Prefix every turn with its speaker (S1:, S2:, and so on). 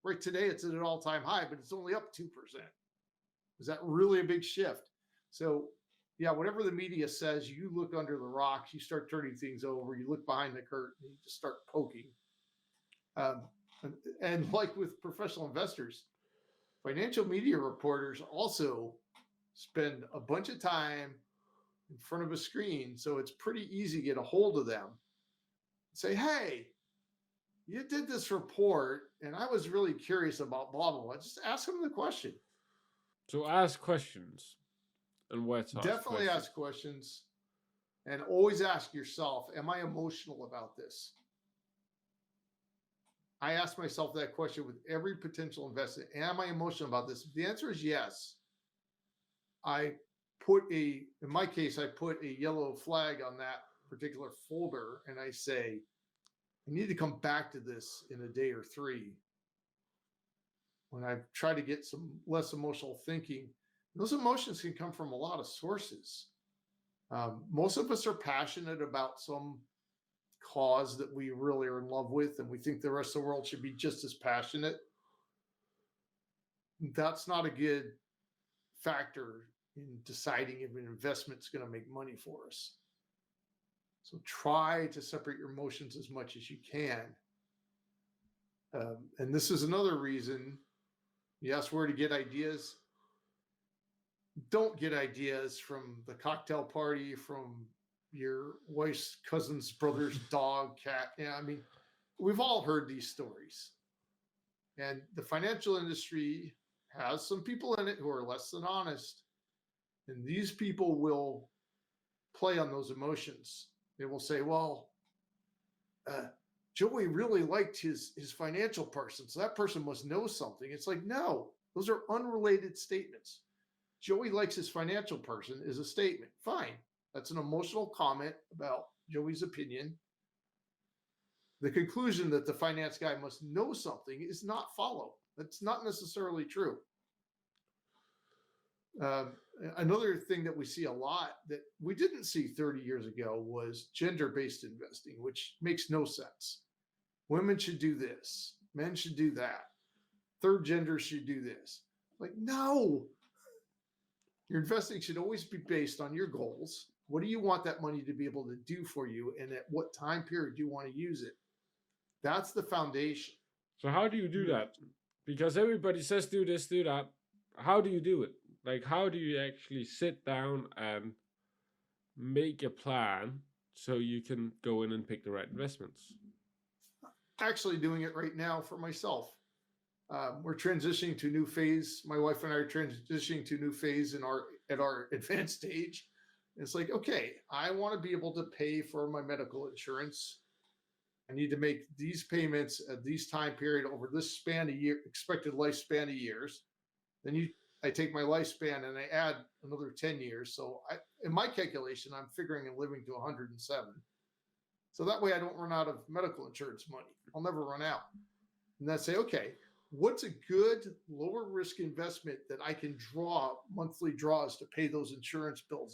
S1: Right today, it's at an all-time high, but it's only up 2%. Is that really a big shift? So, yeah, whatever the media says, you look under the rocks, you start turning things over, you look behind the curtain, you just start poking. And like with professional investors, financial media reporters also spend a bunch of time in front of a screen. So it's pretty easy to get a hold of them. Say, hey, you did this report and I was really curious about blah, blah, blah. Just ask them the question.
S2: So ask questions. And where to
S1: Definitely ask questions. And always ask yourself, am I emotional about this? I ask myself that question with every potential investment. Am I emotional about this? If the answer is yes, in my case, I put a yellow flag on that particular folder and I say, I need to come back to this in a day or 3 when I've tried to get some less emotional thinking. Those emotions can come from a lot of sources. Most of us are passionate about some cause that we really are in love with, and we think the rest of the world should be just as passionate. That's not a good factor in deciding if an investment is going to make money for us. So try to separate your emotions as much as you can. And this is another reason you ask where to get ideas. Don't get ideas from the cocktail party, from your wife's cousin's brother's dog, cat. Yeah, I mean, we've all heard these stories. And the financial industry has some people in it who are less than honest. And these people will play on those emotions. They will say, well, Joey really liked his financial person, so that person must know something. It's like, no, those are unrelated statements. Joey likes his financial person is a statement. Fine. That's an emotional comment about Joey's opinion. The conclusion that the finance guy must know something is not followed. That's not necessarily true. Another thing that we see a lot that we didn't see 30 years ago was gender-based investing, which makes no sense. Women should do this. Men should do that. Third gender should do this. Like, no. Your investing should always be based on your goals. What do you want that money to be able to do for you? And at what time period do you want to use it? That's the foundation.
S2: So how do you do that? Because everybody says do this, do that. How do you do it? Like, how do you actually sit down and make a plan so you can go in and pick the right investments?
S1: Actually doing it right now for myself. We're transitioning to a new phase. My wife and I are transitioning to a new phase at our advanced stage. It's like, okay, I want to be able to pay for my medical insurance. I need to make these payments at this time period over this span of year, expected lifespan of years. Then I take my lifespan and I add another 10 years. So in my calculation, I'm figuring I'm living to 107. So that way I don't run out of medical insurance money. I'll never run out. And then say, okay, what's a good lower risk investment that I can draw monthly draws to pay those insurance bills